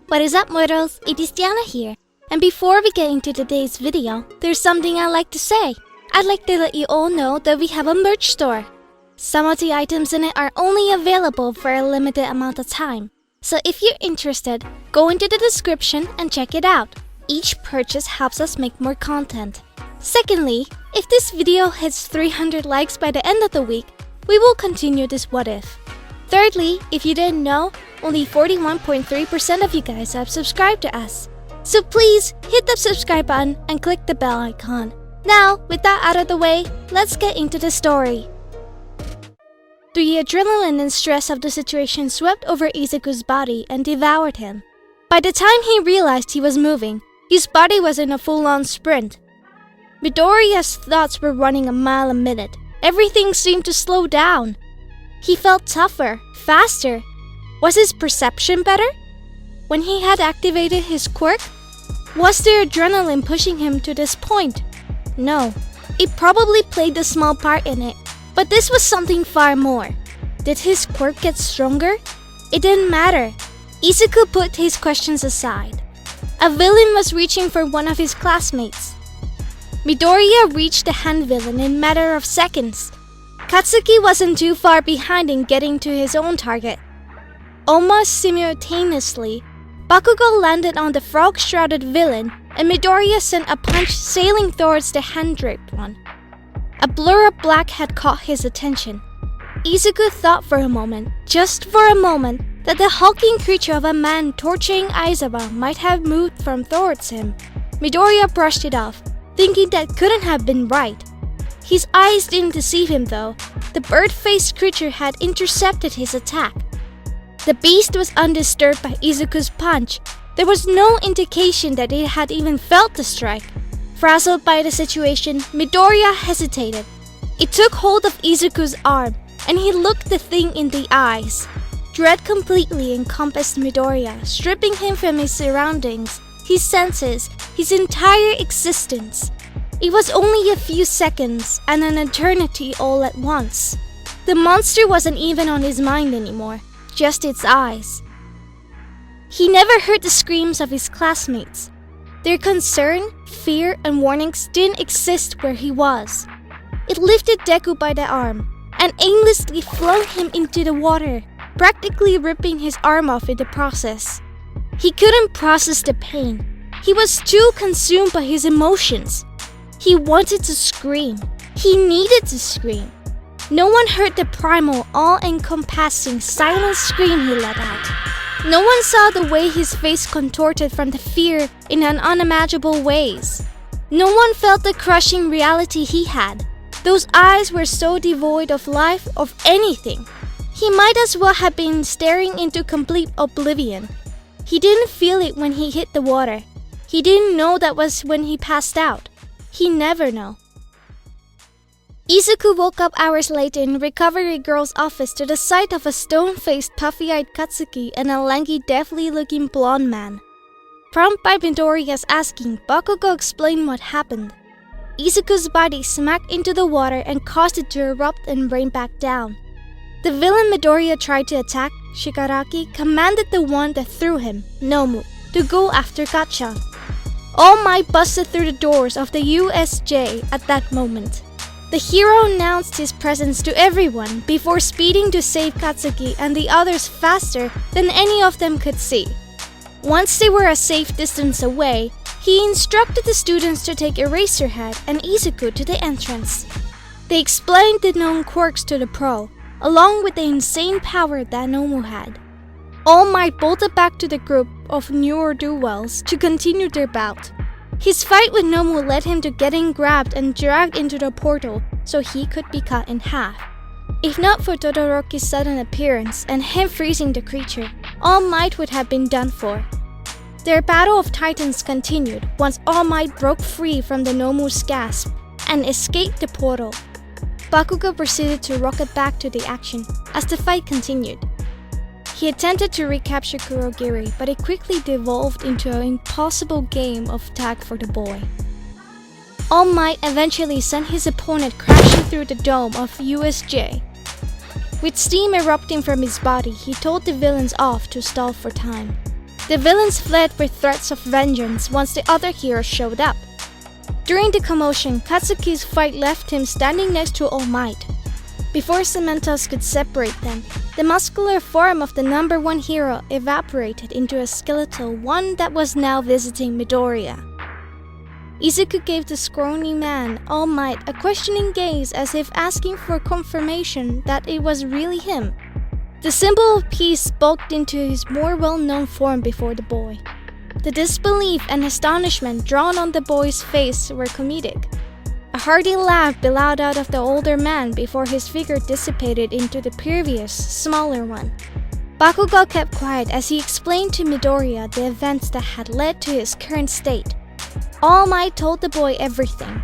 What is up, mortals? It is Diana here. And before we get into today's video, there's something I'd like to say. I'd like to let you all know that we have a merch store. Some of the items in it are only available for a limited amount of time. So if you're interested, go into the description and check it out. Each purchase helps us make more content. Secondly, if this video hits 300 likes by the end of the week, we will continue this what if. Thirdly, if you didn't know, only 41.3% of you guys have subscribed to us. So please hit the subscribe button and click the bell icon. Now, with that out of the way, let's get into the story. The adrenaline and stress of the situation swept over Izuku's body and devoured him. By the time he realized he was moving, his body was in a full-on sprint. Midoriya's thoughts were running a mile a minute. Everything seemed to slow down. He felt tougher, faster. Was his perception better? When he had activated his quirk? Was the adrenaline pushing him to this point? No. It probably played a small part in it, but this was something far more. Did his quirk get stronger? It didn't matter. Izuku put his questions aside. A villain was reaching for one of his classmates. Midoriya reached the hand villain in a matter of seconds. Katsuki wasn't too far behind in getting to his own target. Almost simultaneously, Bakugo landed on the frog-shrouded villain, and Midoriya sent a punch sailing towards the hand-draped one. A blur of black had caught his attention. Izuku thought for a moment, just for a moment, that the hulking creature of a man torturing Aizawa might have moved from towards him. Midoriya brushed it off, thinking that couldn't have been right. His eyes didn't deceive him though. The bird-faced creature had intercepted his attack. The beast was undisturbed by Izuku's punch. There was no indication that it had even felt the strike. Frazzled by the situation, Midoriya hesitated. It took hold of Izuku's arm, and he looked the thing in the eyes. Dread completely encompassed Midoriya, stripping him from his surroundings, his senses, his entire existence. It was only a few seconds and an eternity all at once. The monster wasn't even on his mind anymore, just its eyes. He never heard the screams of his classmates. Their concern, fear, and warnings didn't exist where he was. It lifted Deku by the arm and aimlessly flung him into the water, practically ripping his arm off in the process. He couldn't process the pain. He was too consumed by his emotions. He wanted to scream. He needed to scream. No one heard the primal, all-encompassing, silent scream he let out. No one saw the way his face contorted from the fear in unimaginable ways. No one felt the crushing reality he had. Those eyes were so devoid of life, of anything. He might as well have been staring into complete oblivion. He didn't feel it when he hit the water. He didn't know that was when he passed out. He never know. Izuku woke up hours later in Recovery Girl's office to the sight of a stone-faced, puffy-eyed Katsuki and a lanky, deathly-looking blonde man. Prompted by Midoriya's asking, Bakugo explained what happened. Izuku's body smacked into the water and caused it to erupt and rain back down. The villain Midoriya tried to attack, Shigaraki, commanded the one that threw him, Nomu, to go after Gachan. All Might busted through the doors of the USJ at that moment. The hero announced his presence to everyone before speeding to save Katsuki and the others faster than any of them could see. Once they were a safe distance away, he instructed the students to take Eraserhead and Izuku to the entrance. They explained the known quirks to the pro, along with the insane power that Nomu had. All Might bolted back to the group of ne'er-do-wells to continue their bout. His fight with Nomu led him to getting grabbed and dragged into the portal so he could be cut in half. If not for Todoroki's sudden appearance and him freezing the creature, All Might would have been done for. Their battle of titans continued once All Might broke free from the Nomu's grasp and escaped the portal. Bakugo proceeded to rocket back to the action as the fight continued. He attempted to recapture Kurogiri, but it quickly devolved into an impossible game of tag for the boy. All Might eventually sent his opponent crashing through the dome of USJ. With steam erupting from his body, he told the villains off to stall for time. The villains fled with threats of vengeance once the other heroes showed up. During the commotion, Katsuki's fight left him standing next to All Might. Before Cementos could separate them, the muscular form of the number one hero evaporated into a skeletal one that was now visiting Midoriya. Izuku gave the scrawny man, All Might, a questioning gaze as if asking for confirmation that it was really him. The symbol of peace bulked into his more well-known form before the boy. The disbelief and astonishment drawn on the boy's face were comedic. A hearty laugh bellowed out of the older man before his figure dissipated into the previous, smaller one. Bakugo kept quiet as he explained to Midoriya the events that had led to his current state. All Might told the boy everything.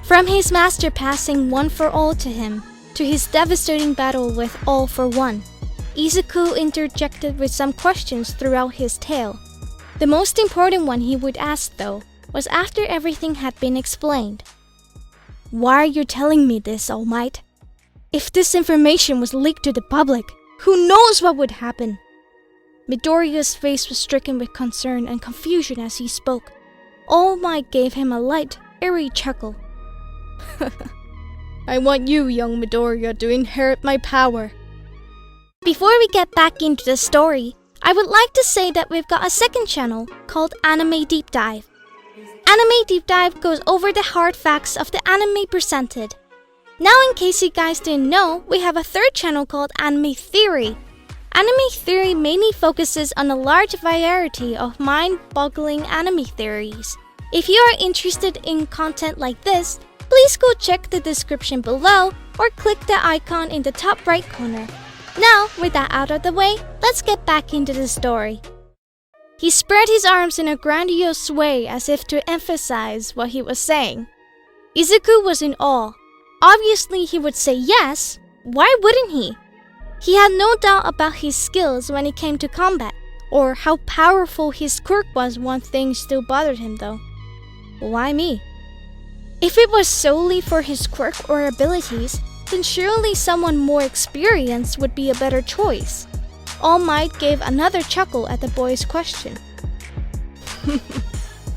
From his master passing One for All to him, to his devastating battle with All for One. Izuku interjected with some questions throughout his tale. The most important one he would ask, though, was after everything had been explained. Why are you telling me this, All Might? If this information was leaked to the public, who knows what would happen? Midoriya's face was stricken with concern and confusion as he spoke. All Might gave him a light, airy chuckle. I want you, young Midoriya, to inherit my power. Before we get back into the story, I would like to say that we've got a second channel called Anime Deep Dive. Anime Deep Dive goes over the hard facts of the anime presented. Now, in case you guys didn't know, we have a third channel called Anime Theory. Anime Theory mainly focuses on a large variety of mind-boggling anime theories. If you are interested in content like this, please go check the description below or click the icon in the top right corner. Now, with that out of the way, let's get back into the story. He spread his arms in a grandiose way as if to emphasize what he was saying. Izuku was in awe. Obviously, he would say yes. Why wouldn't he? He had no doubt about his skills when it came to combat, or how powerful his quirk was. One thing still bothered him though. Why me? If it was solely for his quirk or abilities, then surely someone more experienced would be a better choice. All Might gave another chuckle at the boy's question.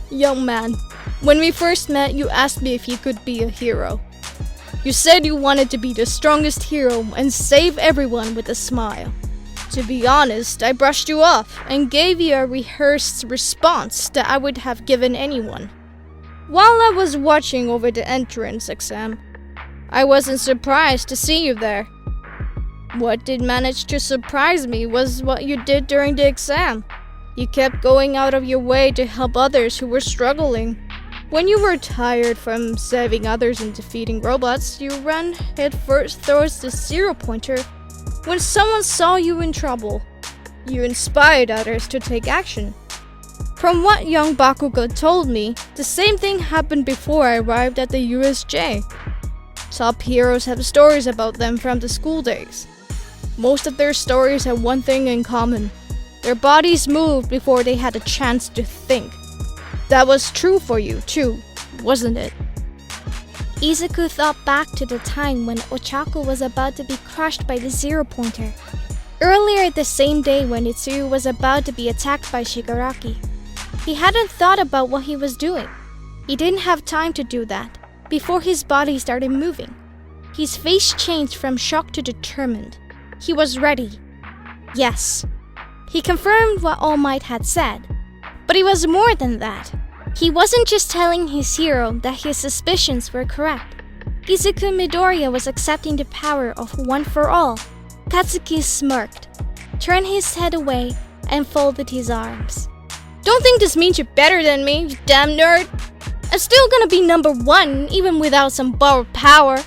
Young man, when we first met, you asked me if you could be a hero. You said you wanted to be the strongest hero and save everyone with a smile. To be honest, I brushed you off and gave you a rehearsed response that I would have given anyone. While I was watching over the entrance exam, I wasn't surprised to see you there. What did manage to surprise me was what you did during the exam. You kept going out of your way to help others who were struggling. When you were tired from saving others and defeating robots, you ran headfirst towards the zero-pointer. When someone saw you in trouble, you inspired others to take action. From what young Bakugo told me, the same thing happened before I arrived at the USJ. Top heroes have stories about them from the school days. Most of their stories have one thing in common. Their bodies moved before they had a chance to think. That was true for you too, wasn't it? Izuku thought back to the time when Ochaku was about to be crushed by the zero-pointer. Earlier the same day when Itsuyu was about to be attacked by Shigaraki. He hadn't thought about what he was doing. He didn't have time to do that before his body started moving. His face changed from shock to determined. He was ready. Yes. He confirmed what All Might had said. But it was more than that. He wasn't just telling his hero that his suspicions were correct. Izuku Midoriya was accepting the power of One for All. Katsuki smirked, turned his head away, and folded his arms. Don't think this means you're better than me, you damn nerd. I'm still gonna be number one, even without some borrowed power.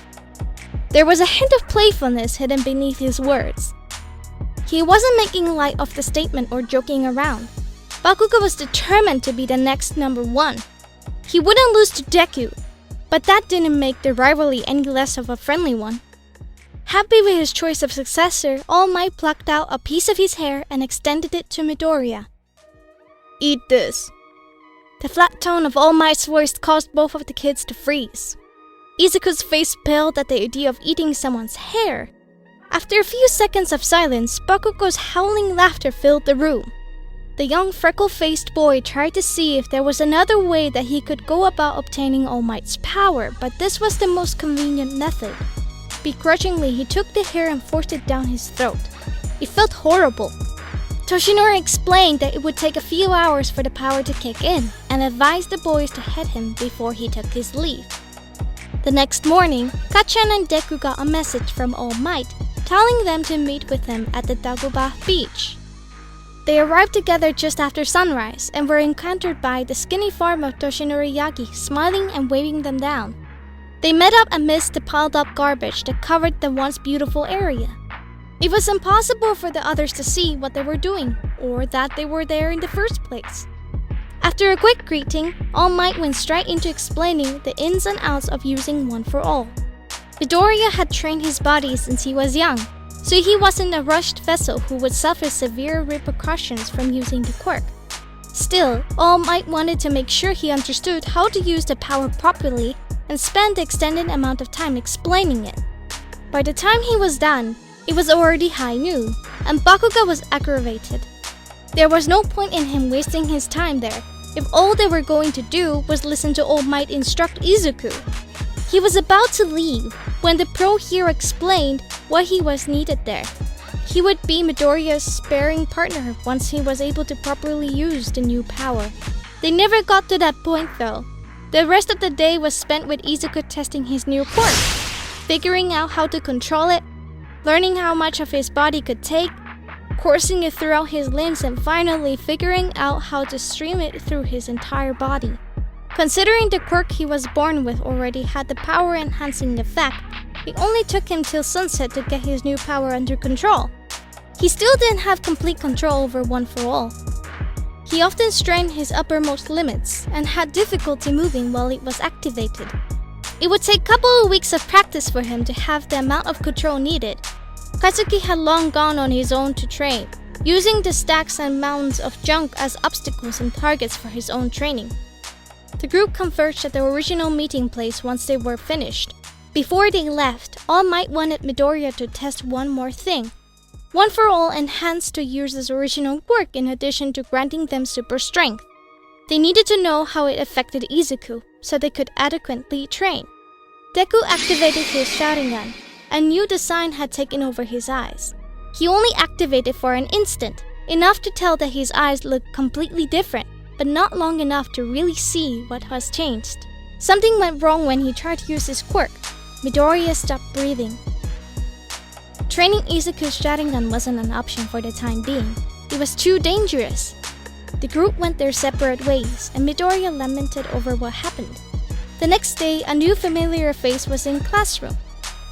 There was a hint of playfulness hidden beneath his words. He wasn't making light of the statement or joking around. Bakugo was determined to be the next number one. He wouldn't lose to Deku, but that didn't make the rivalry any less of a friendly one. Happy with his choice of successor, All Might plucked out a piece of his hair and extended it to Midoriya. Eat this. The flat tone of All Might's voice caused both of the kids to freeze. Izuku's face paled at the idea of eating someone's hair. After a few seconds of silence, Bakugo's howling laughter filled the room. The young freckle-faced boy tried to see if there was another way that he could go about obtaining All Might's power, but this was the most convenient method. Begrudgingly, he took the hair and forced it down his throat. It felt horrible. Toshinori explained that it would take a few hours for the power to kick in, and advised the boys to head him before he took his leave. The next morning, Kacchan and Deku got a message from All Might, telling them to meet with him at the Dagobah beach. They arrived together just after sunrise, and were encountered by the skinny form of Toshinori Yagi, smiling and waving them down. They met up amidst the piled-up garbage that covered the once beautiful area. It was impossible for the others to see what they were doing, or that they were there in the first place. After a quick greeting, All Might went straight into explaining the ins and outs of using One for All. Midoriya had trained his body since he was young, so he wasn't a rushed vessel who would suffer severe repercussions from using the quirk. Still, All Might wanted to make sure he understood how to use the power properly and spent the extended amount of time explaining it. By the time he was done, it was already high noon, and Bakuga was aggravated. There was no point in him wasting his time there, if all they were going to do was listen to All Might instruct Izuku. He was about to leave when the pro hero explained why he was needed there. He would be Midoriya's sparring partner once he was able to properly use the new power. They never got to that point though. The rest of the day was spent with Izuku testing his new quirk, figuring out how to control it, learning how much of his body could take, coursing it throughout his limbs, and finally figuring out how to stream it through his entire body. Considering the quirk he was born with already had the power-enhancing effect, it only took him till sunset to get his new power under control. He still didn't have complete control over One for All. He often strained his uppermost limits and had difficulty moving while it was activated. It would take a couple of weeks of practice for him to have the amount of control needed. Katsuki had long gone on his own to train, using the stacks and mounds of junk as obstacles and targets for his own training. The group converged at the original meeting place once they were finished. Before they left, All Might wanted Midoriya to test one more thing. One for All enhanced to Ursa's original quirk in addition to granting them super strength. They needed to know how it affected Izuku, so they could adequately train. Deku activated his Sharingan. A new design had taken over his eyes. He only activated for an instant, enough to tell that his eyes looked completely different, but not long enough to really see what has changed. Something went wrong when he tried to use his quirk. Midoriya stopped breathing. Training Izuku's Sharingan wasn't an option for the time being. It was too dangerous. The group went their separate ways, and Midoriya lamented over what happened. The next day, a new familiar face was in classroom.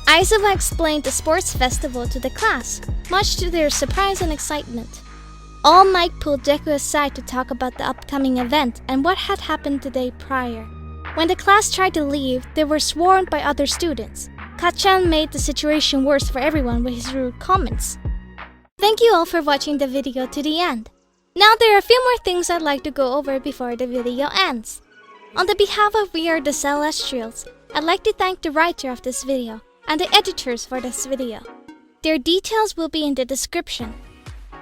Aizawa explained the sports festival to the class, much to their surprise and excitement. All Might pulled Deku aside to talk about the upcoming event and what had happened the day prior. When the class tried to leave, they were swarmed by other students. Kacchan made the situation worse for everyone with his rude comments. Thank you all for watching the video to the end. Now there are a few more things I'd like to go over before the video ends. On the behalf of We Are the Celestials, I'd like to thank the writer of this video and the editors for this video. Their details will be in the description.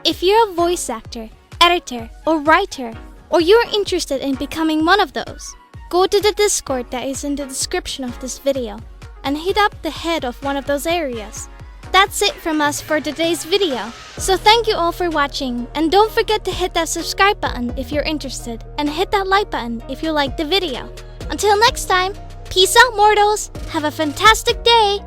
If you're a voice actor, editor, or writer, or you're interested in becoming one of those, go to the Discord that is in the description of this video and hit up the head of one of those areas. That's it from us for today's video. So thank you all for watching, and don't forget to hit that subscribe button if you're interested, and hit that like button if you liked the video. Until next time, peace out mortals, have a fantastic day!